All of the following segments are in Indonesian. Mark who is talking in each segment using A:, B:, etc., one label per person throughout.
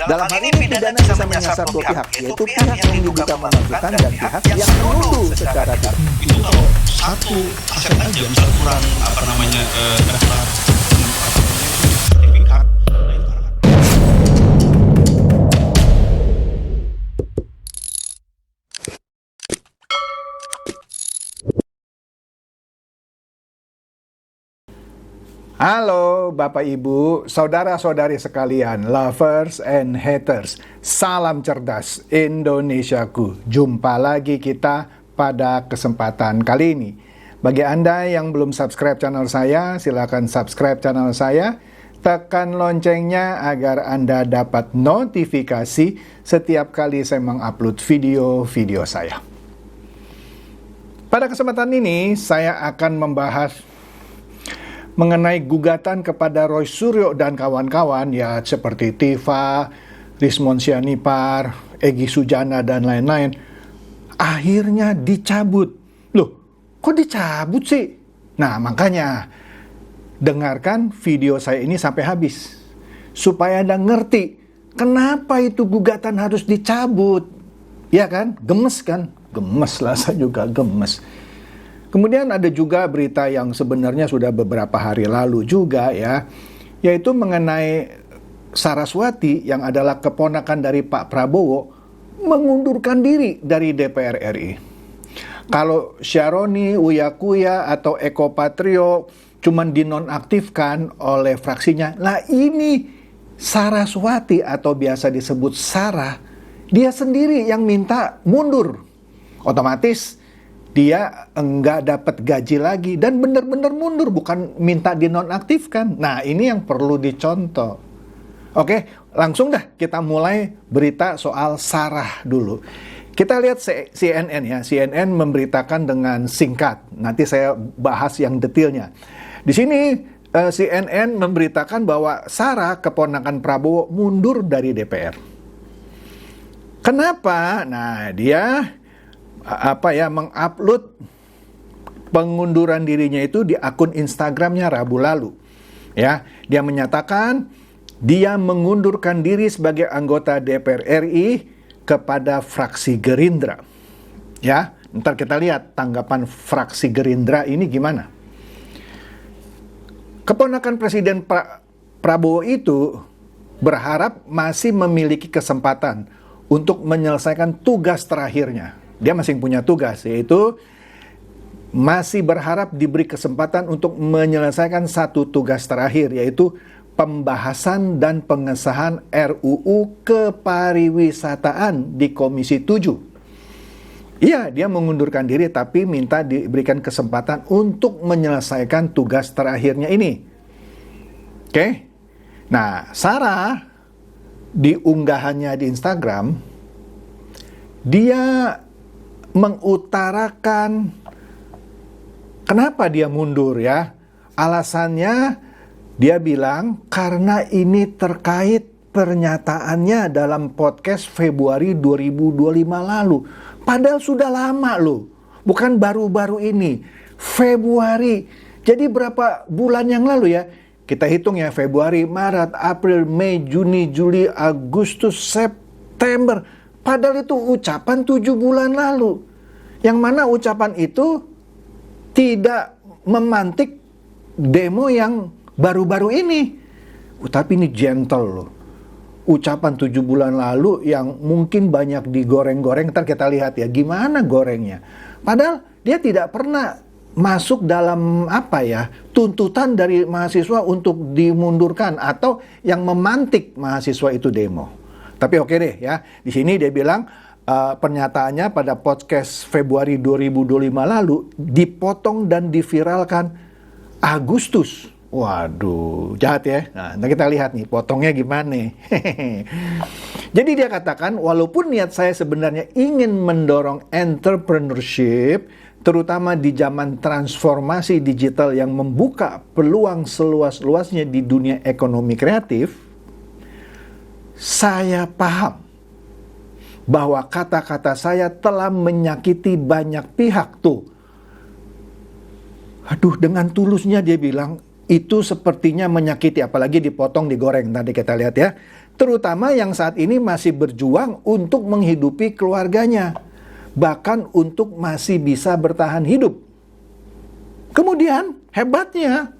A: Dalam hal ini pidana bisa menyasar dua pihak, yaitu pihak yang diduga menentukan dan pihak yang menuduh secara tidak.
B: Itu kalau satu aset aja misal kurang daftar sertifikat.
C: Halo Bapak Ibu, saudara-saudari sekalian, lovers and haters. Salam cerdas Indonesiaku. Jumpa lagi kita pada kesempatan kali ini. Bagi Anda yang belum subscribe channel saya, silakan subscribe channel saya. Tekan loncengnya agar Anda dapat notifikasi setiap kali saya mengupload video-video saya. Pada kesempatan ini, saya akan membahas mengenai gugatan kepada Roy Suryo dan kawan-kawan, ya seperti Tifa, Rismon Sianipar, Egy Sujana, dan lain-lain, akhirnya dicabut. Loh, kok dicabut sih? Nah, makanya dengarkan video saya ini sampai habis, supaya Anda ngerti kenapa itu gugatan harus dicabut. Ya kan? Gemes kan? Gemes lah, saya juga gemes. Kemudian ada juga berita yang sebenarnya sudah beberapa hari lalu juga ya, yaitu mengenai Saraswati yang adalah keponakan dari Pak Prabowo mengundurkan diri dari DPR RI. Kalau Syaroni, Uya Kuya atau Eko Patrio cuman dinonaktifkan oleh fraksinya, lah ini Saraswati atau biasa disebut Sarah, dia sendiri yang minta mundur. Otomatis dia enggak dapat gaji lagi dan benar-benar mundur, bukan minta dinonaktifkan. Nah, ini yang perlu dicontoh. Oke, langsung dah kita mulai berita soal Sarah dulu. Kita lihat CNN ya. CNN memberitakan dengan singkat. Nanti saya bahas yang detailnya. Di sini CNN memberitakan bahwa Sarah, keponakan Prabowo, mundur dari DPR. Kenapa? Nah, dia mengupload pengunduran dirinya itu di akun Instagramnya Rabu lalu. Ya, dia menyatakan dia mengundurkan diri sebagai anggota DPR RI kepada fraksi Gerindra. Ya, ntar kita lihat tanggapan fraksi Gerindra ini gimana. Keponakan Presiden Prabowo itu berharap masih memiliki kesempatan untuk menyelesaikan tugas terakhirnya. Dia masih punya tugas, yaitu masih berharap diberi kesempatan untuk menyelesaikan satu tugas terakhir, yaitu pembahasan dan pengesahan RUU Kepariwisataan di Komisi 7. Iya, dia mengundurkan diri tapi minta diberikan kesempatan untuk menyelesaikan tugas terakhirnya ini. Oke? Nah, Sarah di unggahannya di Instagram, dia mengutarakan kenapa dia mundur ya. Alasannya dia bilang karena ini terkait pernyataannya dalam podcast Februari 2025 lalu. Padahal sudah lama loh. Bukan baru-baru ini. Februari. Jadi berapa bulan yang lalu ya? Kita hitung ya, Februari, Maret, April, Mei, Juni, Juli, Agustus, September. Padahal itu ucapan 7 bulan lalu. Yang mana ucapan itu tidak memantik demo yang baru-baru ini. Tapi ini gentle loh. Ucapan 7 bulan lalu yang mungkin banyak digoreng-goreng. Ntar kita lihat ya gimana gorengnya. Padahal dia tidak pernah masuk dalam tuntutan dari mahasiswa untuk dimundurkan atau yang memantik mahasiswa itu demo. Tapi oke deh ya, di sini dia bilang pernyataannya pada podcast Februari 2025 lalu dipotong dan diviralkan Agustus. Waduh, jahat ya. Nah, kita lihat nih potongnya gimana. Jadi dia katakan, walaupun niat saya sebenarnya ingin mendorong entrepreneurship, terutama di zaman transformasi digital yang membuka peluang seluas-luasnya di dunia ekonomi kreatif, saya paham bahwa kata-kata saya telah menyakiti banyak pihak tuh. Aduh, dengan tulusnya dia bilang, itu sepertinya menyakiti, apalagi dipotong, digoreng. Tadi kita lihat ya. terutama yang saat ini masih berjuang untuk menghidupi keluarganya, bahkan untuk masih bisa bertahan hidup. Kemudian hebatnya,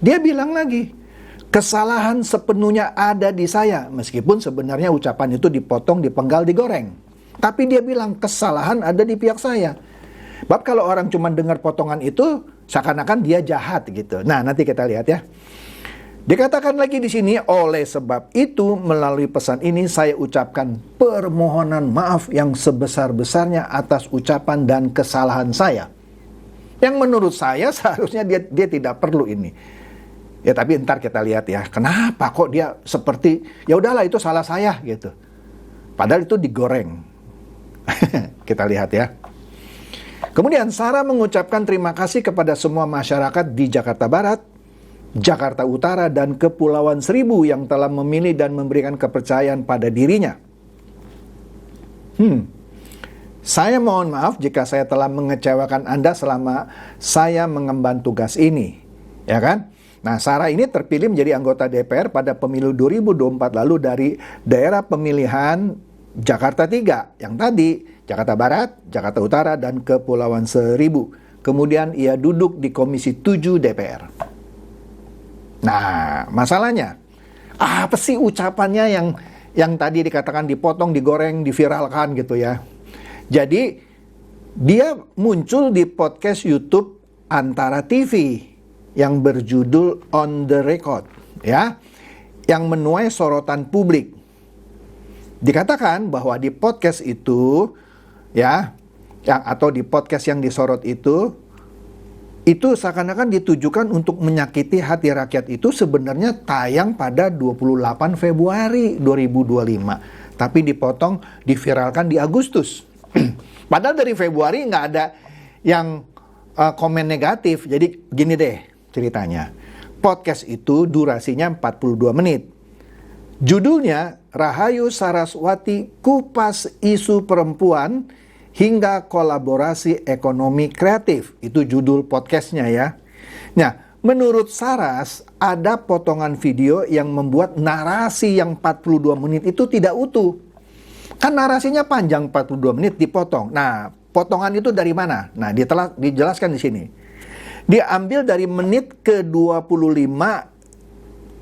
C: dia bilang lagi, kesalahan sepenuhnya ada di saya, meskipun sebenarnya ucapan itu dipotong, dipenggal, digoreng. Tapi dia bilang kesalahan ada di pihak saya. Sebab kalau orang cuma dengar potongan itu, seakan-akan dia jahat gitu. Nah, nanti kita lihat ya. Dikatakan lagi di sini, oleh sebab itu melalui pesan ini saya ucapkan permohonan maaf yang sebesar-besarnya atas ucapan dan kesalahan saya. Yang menurut saya seharusnya dia tidak perlu ini. Ya tapi ntar kita lihat ya, kenapa kok dia seperti, ya udahlah itu salah saya gitu. Padahal itu digoreng. Kita lihat ya. Kemudian Sarah mengucapkan terima kasih kepada semua masyarakat di Jakarta Barat, Jakarta Utara, dan Kepulauan Seribu yang telah memilih dan memberikan kepercayaan pada dirinya. Saya mohon maaf jika saya telah mengecewakan Anda selama saya mengemban tugas ini. Ya kan? Nah, Sarah ini terpilih menjadi anggota DPR pada pemilu 2024 lalu dari daerah pemilihan Jakarta 3. Yang tadi, Jakarta Barat, Jakarta Utara, dan Kepulauan Seribu. Kemudian ia duduk di Komisi 7 DPR. Nah, masalahnya, apa sih ucapannya yang tadi dikatakan dipotong, digoreng, diviralkan gitu ya. Jadi, dia muncul di podcast YouTube Antara TV yang berjudul On The Record, ya, yang menuai sorotan publik. Dikatakan bahwa di podcast itu, ya, atau di podcast yang disorot itu seakan-akan ditujukan untuk menyakiti hati rakyat itu sebenarnya tayang pada 28 Februari 2025. Tapi dipotong, diviralkan di Agustus. Padahal dari Februari nggak ada yang komen negatif. Jadi gini deh ceritanya. Podcast itu durasinya 42 menit. Judulnya Rahayu Saraswati Kupas Isu Perempuan hingga Kolaborasi Ekonomi Kreatif. Itu judul podcastnya ya. Nah, menurut Saras, ada potongan video yang membuat narasi yang 42 menit itu tidak utuh. Kan narasinya panjang 42 menit dipotong. Nah, potongan itu dari mana? Nah, dijelaskan di sini. Diambil dari menit ke-25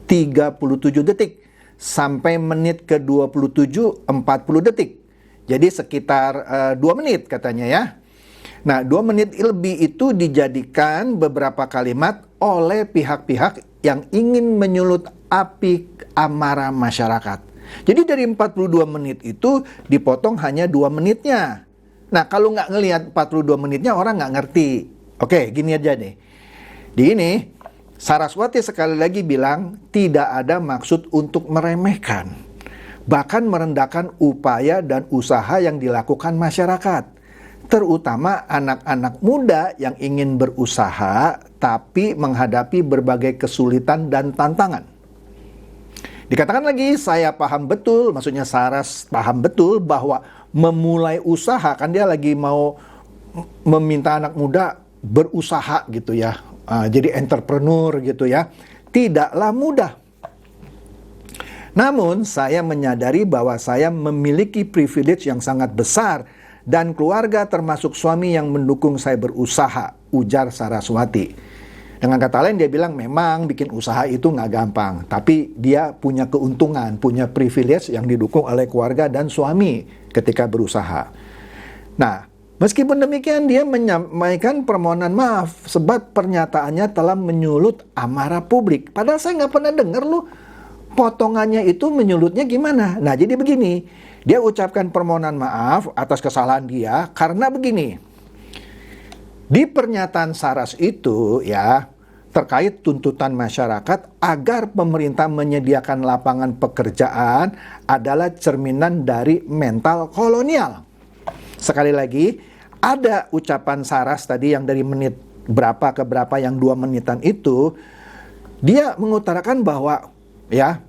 C: 37 detik sampai menit ke-27 40 detik. Jadi sekitar 2 menit katanya ya. Nah, 2 menit lebih itu dijadikan beberapa kalimat oleh pihak-pihak yang ingin menyulut api amarah masyarakat. Jadi dari 42 menit itu dipotong hanya 2 menitnya. Nah, kalau nggak ngelihat 42 menitnya orang nggak ngerti. Oke, gini aja nih. Di ini, Saraswati sekali lagi bilang tidak ada maksud untuk meremehkan, bahkan merendahkan upaya dan usaha yang dilakukan masyarakat, terutama anak-anak muda yang ingin berusaha tapi menghadapi berbagai kesulitan dan tantangan. Dikatakan lagi, saya paham betul, maksudnya Saras paham betul bahwa memulai usaha, kan dia lagi mau meminta anak muda berusaha gitu ya, jadi entrepreneur gitu ya, tidaklah mudah. Namun saya menyadari bahwa saya memiliki privilege yang sangat besar dan keluarga termasuk suami yang mendukung saya berusaha, ujar Saraswati. Dengan kata lain dia bilang memang bikin usaha itu nggak gampang, tapi dia punya keuntungan, punya privilege yang didukung oleh keluarga dan suami ketika berusaha. Nah, meskipun demikian dia menyampaikan permohonan maaf sebab pernyataannya telah menyulut amarah publik. Padahal saya nggak pernah dengar loh potongannya itu menyulutnya gimana. Nah, jadi begini, dia ucapkan permohonan maaf atas kesalahan dia karena begini. Di pernyataan Saras itu ya, terkait tuntutan masyarakat agar pemerintah menyediakan lapangan pekerjaan adalah cerminan dari mental kolonial. Sekali lagi, ada ucapan Saras tadi yang dari menit berapa ke berapa yang 2 menitan itu, dia mengutarakan bahwa ya,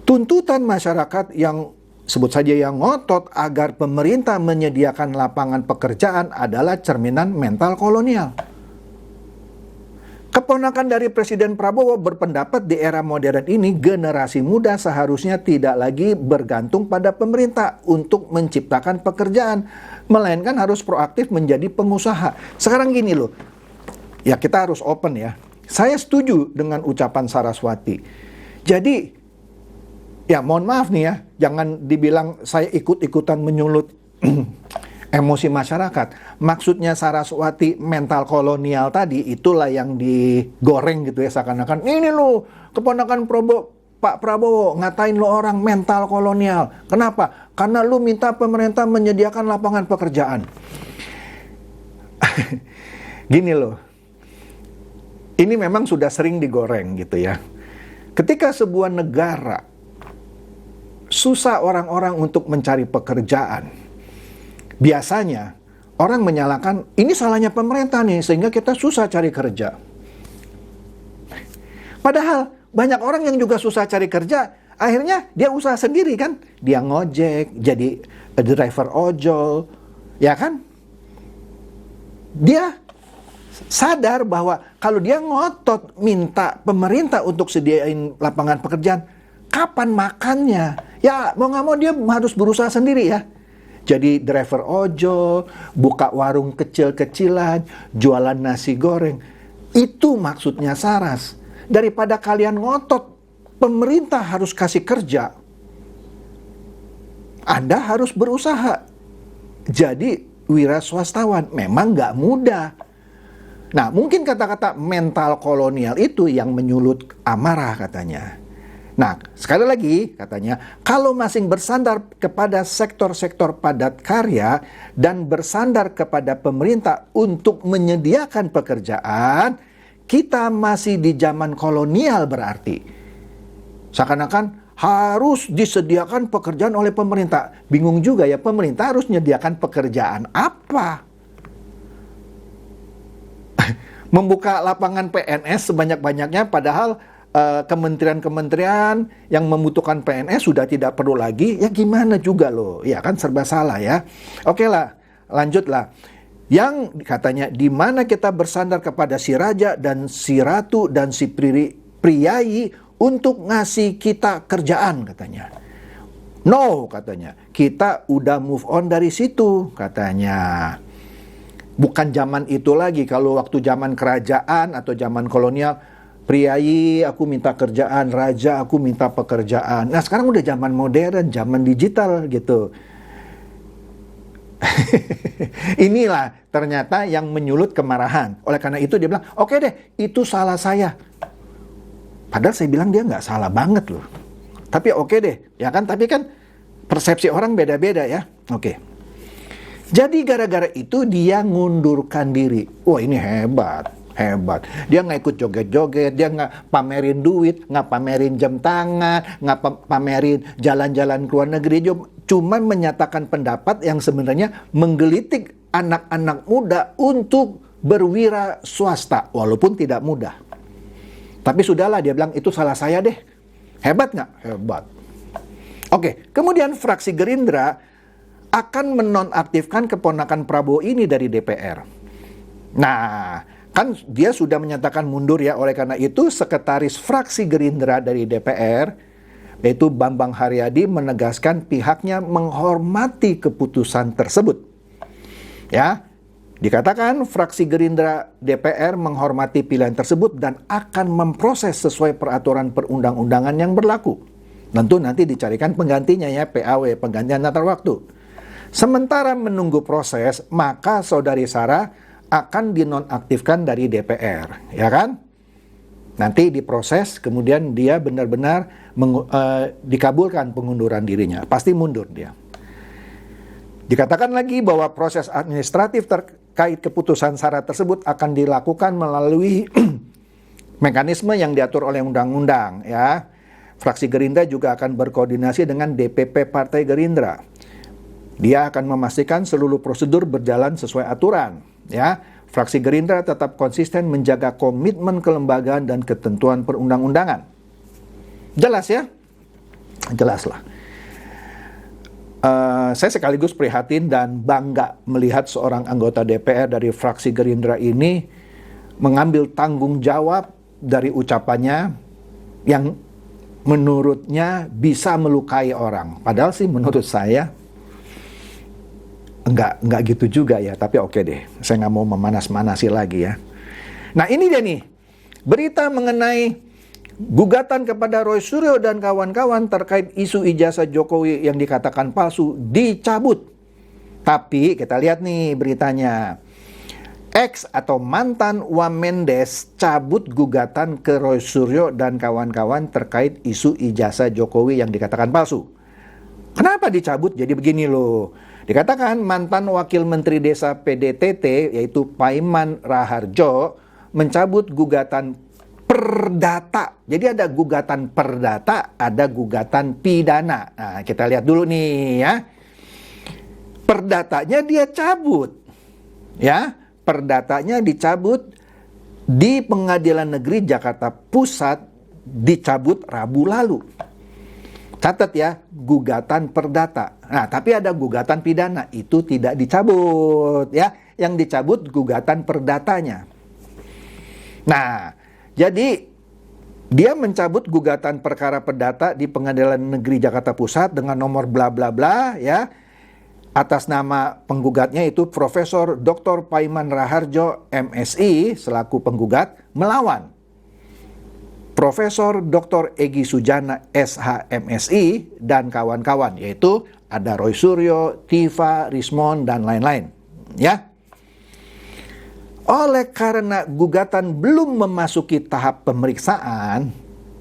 C: tuntutan masyarakat yang sebut saja yang ngotot agar pemerintah menyediakan lapangan pekerjaan adalah cerminan mental kolonial.
A: Keponakan dari Presiden Prabowo berpendapat di era modern ini generasi muda seharusnya tidak lagi bergantung pada pemerintah untuk menciptakan pekerjaan, melainkan harus proaktif menjadi pengusaha. Sekarang gini loh, ya kita harus open ya. Saya setuju dengan ucapan Saraswati. Jadi, ya mohon maaf nih ya, jangan dibilang saya ikut-ikutan menyulut emosi masyarakat. Maksudnya Saraswati mental kolonial tadi, itulah yang digoreng gitu ya, seakan-akan ini lo keponakan Pak Prabowo ngatain lo orang mental kolonial. Kenapa? Karena lu minta pemerintah menyediakan lapangan pekerjaan. Gini loh, ini memang sudah sering digoreng gitu ya. Ketika sebuah negara susah orang-orang untuk mencari pekerjaan, biasanya orang menyalahkan ini salahnya pemerintah nih sehingga kita susah cari kerja. Padahal banyak orang yang juga susah cari kerja, akhirnya dia usaha sendiri kan. Dia ngojek, jadi driver ojol, ya kan? Dia sadar bahwa kalau dia ngotot minta pemerintah untuk sediain lapangan pekerjaan, kapan makannya? Ya mau nggak mau dia harus berusaha sendiri ya. Jadi driver ojol, buka warung kecil-kecilan, jualan nasi goreng. Itu maksudnya Saras. Daripada kalian ngotot, pemerintah harus kasih kerja, Anda harus berusaha. Jadi wira swastawan memang nggak mudah. Nah mungkin kata-kata mental kolonial itu yang menyulut amarah katanya. Nah, sekali lagi katanya, kalau masing bersandar kepada sektor-sektor padat karya dan bersandar kepada pemerintah untuk menyediakan pekerjaan, kita masih di zaman kolonial berarti. Seakan-akan harus disediakan pekerjaan oleh pemerintah. Bingung juga ya, pemerintah harus menyediakan pekerjaan apa? Membuka lapangan PNS sebanyak-banyaknya padahal kementerian-kementerian yang membutuhkan PNS sudah tidak perlu lagi, ya gimana juga loh, ya kan serba salah ya. Oke lah, lanjutlah. Yang katanya di mana kita bersandar kepada si raja dan si ratu dan si priai untuk ngasih kita kerjaan katanya. No katanya, kita udah move on dari situ katanya. Bukan zaman itu lagi, kalau waktu zaman kerajaan atau zaman kolonial, priai aku minta kerjaan, raja aku minta pekerjaan. Nah sekarang udah zaman modern, zaman digital gitu. Inilah ternyata yang menyulut kemarahan. Oleh karena itu dia bilang, oke deh, itu salah saya. Padahal saya bilang dia nggak salah banget loh. Tapi oke deh, ya kan? Tapi kan persepsi orang beda-beda ya. Oke. Jadi gara-gara itu dia ngundurkan diri. Wah ini hebat. Dia nggak ikut joget-joget, dia nggak pamerin duit, nggak pamerin jam tangan, nggak pamerin jalan-jalan ke luar negeri. Cuma menyatakan pendapat yang sebenarnya menggelitik anak-anak muda untuk berwira swasta, walaupun tidak mudah. Tapi sudahlah, dia bilang itu salah saya deh. Hebat nggak? Hebat. Oke, kemudian fraksi Gerindra akan menonaktifkan keponakan Prabowo ini dari DPR. Nah, kan dia sudah menyatakan mundur ya, oleh karena itu sekretaris fraksi Gerindra dari DPR, yaitu Bambang Haryadi, menegaskan pihaknya menghormati keputusan tersebut. Ya, dikatakan fraksi Gerindra DPR menghormati pilihan tersebut dan akan memproses sesuai peraturan perundang-undangan yang berlaku. Tentu nanti dicarikan penggantinya ya, PAW, penggantian antar waktu. Sementara menunggu proses, maka saudari Sarah akan dinonaktifkan dari DPR, ya kan? Nanti diproses, kemudian dia benar-benar dikabulkan pengunduran dirinya. Pasti mundur dia. Dikatakan lagi bahwa proses administratif terkait keputusan Sarah tersebut akan dilakukan melalui mekanisme yang diatur oleh undang-undang, ya. Fraksi Gerindra juga akan berkoordinasi dengan DPP Partai Gerindra. Dia akan memastikan seluruh prosedur berjalan sesuai aturan. Ya, fraksi Gerindra tetap konsisten menjaga komitmen kelembagaan dan ketentuan perundang-undangan. Jelas ya? Jelas lah. Saya sekaligus prihatin dan bangga melihat seorang anggota DPR dari fraksi Gerindra ini mengambil tanggung jawab dari ucapannya yang menurutnya bisa melukai orang. Padahal sih menurut saya enggak gitu juga ya, tapi oke deh, saya nggak mau memanas-manasi lagi ya. Nah ini dia nih, berita mengenai gugatan kepada Roy Suryo dan kawan-kawan terkait isu ijazah Jokowi yang dikatakan palsu dicabut. Tapi kita lihat nih beritanya, ex atau mantan Wamendes cabut gugatan ke Roy Suryo dan kawan-kawan terkait isu ijazah Jokowi yang dikatakan palsu. Kenapa dicabut? Jadi begini loh. Dikatakan mantan Wakil Menteri Desa PDTT yaitu Paiman Raharjo mencabut gugatan perdata. Jadi ada gugatan perdata, ada gugatan pidana. Nah, kita lihat dulu nih ya. Perdatanya dia cabut. Ya, perdatanya dicabut di Pengadilan Negeri Jakarta Pusat, dicabut Rabu lalu. Catat ya, gugatan perdata. Nah, tapi ada gugatan pidana, itu tidak dicabut ya. Yang dicabut gugatan perdatanya. Nah, jadi dia mencabut gugatan perkara perdata di Pengadilan Negeri Jakarta Pusat dengan nomor bla bla bla ya. Atas nama penggugatnya itu Profesor Dr. Paiman Raharjo MSI selaku penggugat melawan Profesor Dr. Egy Sujana SH MSI dan kawan-kawan, yaitu ada Roy Suryo, Tiva, Rismond, dan lain-lain. Ya. Oleh karena gugatan belum memasuki tahap pemeriksaan,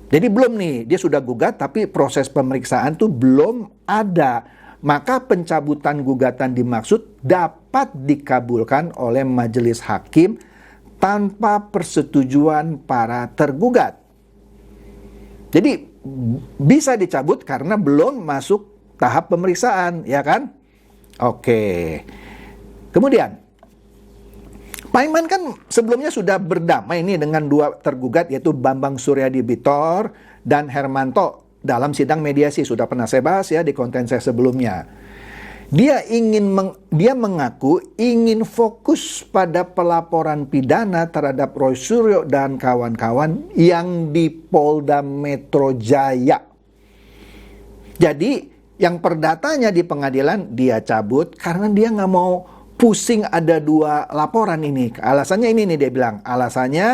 A: jadi belum nih, dia sudah gugat tapi proses pemeriksaan tuh belum ada, maka pencabutan gugatan dimaksud dapat dikabulkan oleh majelis hakim tanpa persetujuan para tergugat. Jadi bisa dicabut karena belum masuk tahap pemeriksaan, ya kan? Oke. Kemudian Paiman kan sebelumnya sudah berdamai nih dengan dua tergugat yaitu Bambang Suryadi Bitor dan Hermanto dalam sidang mediasi, sudah pernah saya bahas ya di konten saya sebelumnya. Dia mengaku ingin fokus pada pelaporan pidana terhadap Roy Suryo dan kawan-kawan yang di Polda Metro Jaya. Jadi yang perdatanya di pengadilan dia cabut karena dia nggak mau pusing ada dua laporan ini. Alasannya ini nih, dia bilang alasannya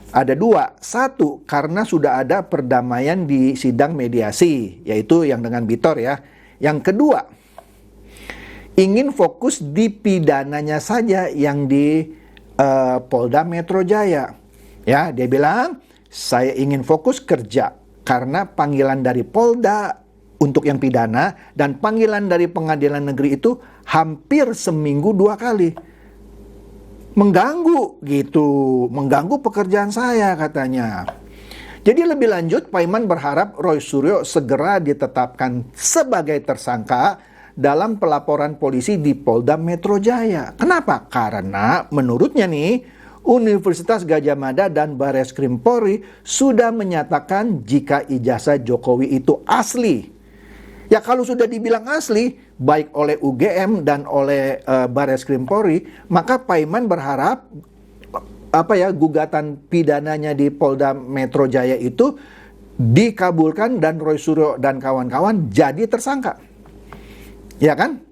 A: ada dua. Satu, karena sudah ada perdamaian di sidang mediasi, yaitu yang dengan Bitor ya. Yang kedua, ingin fokus di pidananya saja yang di Polda Metro Jaya. Ya, dia bilang, saya ingin fokus kerja karena panggilan dari Polda untuk yang pidana dan panggilan dari pengadilan negeri itu hampir seminggu 2 kali. Mengganggu gitu, mengganggu pekerjaan saya katanya. Jadi lebih lanjut, Paiman berharap Roy Suryo segera ditetapkan sebagai tersangka dalam pelaporan polisi di Polda Metro Jaya. Kenapa? Karena menurutnya nih, Universitas Gadjah Mada dan Bareskrim Polri sudah menyatakan jika ijazah Jokowi itu asli. Ya kalau sudah dibilang asli, baik oleh UGM dan oleh Bareskrim Polri, maka Paiman berharap gugatan pidananya di Polda Metro Jaya itu dikabulkan dan Roy Suryo dan kawan-kawan jadi tersangka. Ya kan?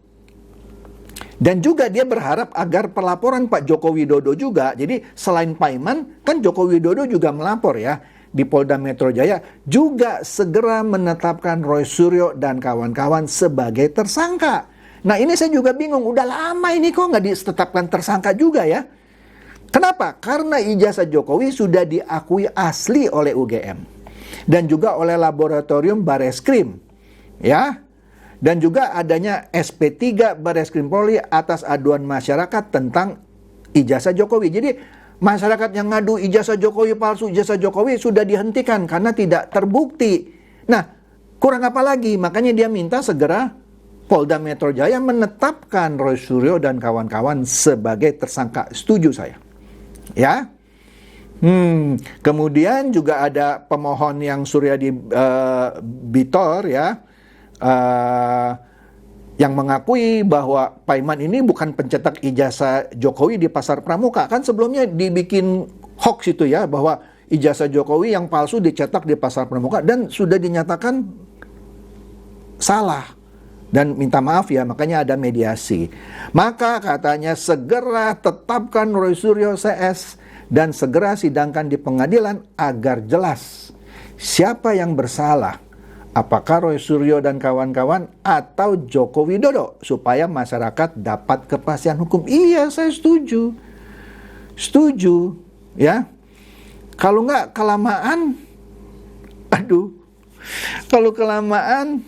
A: Dan juga dia berharap agar pelaporan Pak Joko Widodo juga, jadi selain Paiman, kan Joko Widodo juga melapor ya di Polda Metro Jaya, juga segera menetapkan Roy Suryo dan kawan-kawan sebagai tersangka. Nah ini saya juga bingung, udah lama ini kok nggak ditetapkan tersangka juga ya. Kenapa? Karena ijazah Jokowi sudah diakui asli oleh UGM dan juga oleh laboratorium Bareskrim, ya. Dan juga adanya SP3 Bareskrim Polri atas aduan masyarakat tentang ijazah Jokowi. Jadi masyarakat yang ngadu ijazah Jokowi palsu, ijazah Jokowi sudah dihentikan karena tidak terbukti. Nah, kurang apa lagi? Makanya dia minta segera Polda Metro Jaya menetapkan Roy Suryo dan kawan-kawan sebagai tersangka. Setuju saya. Ya. Kemudian juga ada pemohon yang Suryadi Bitor ya. yang mengakui bahwa Pak Iman ini bukan pencetak ijazah Jokowi di Pasar Pramuka. Kan sebelumnya dibikin hoax itu ya, bahwa ijazah Jokowi yang palsu dicetak di Pasar Pramuka dan sudah dinyatakan salah. Dan minta maaf ya, makanya ada mediasi. Maka katanya segera tetapkan Roy Suryo CS dan segera sidangkan di pengadilan agar jelas siapa yang bersalah. Apakah Roy Suryo dan kawan-kawan atau Joko Widodo, supaya masyarakat dapat kepastian hukum. Iya, saya setuju. Setuju, ya. Kalau nggak kelamaan, kalau kelamaan,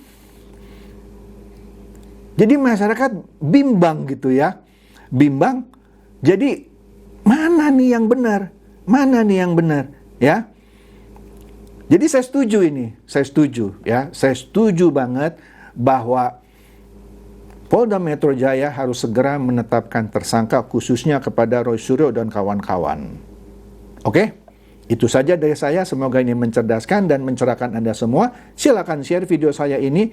A: jadi masyarakat bimbang gitu ya. Bimbang, jadi mana nih yang benar? Mana nih yang benar? Ya. Jadi saya setuju ini, saya setuju banget bahwa Polda Metro Jaya harus segera menetapkan tersangka khususnya kepada Roy Suryo dan kawan-kawan. Oke? Itu saja dari saya, semoga ini mencerdaskan dan mencerahkan Anda semua. Silakan share video saya ini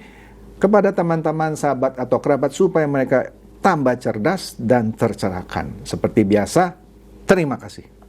A: kepada teman-teman, sahabat atau kerabat supaya mereka tambah cerdas dan tercerahkan. Seperti biasa, terima kasih.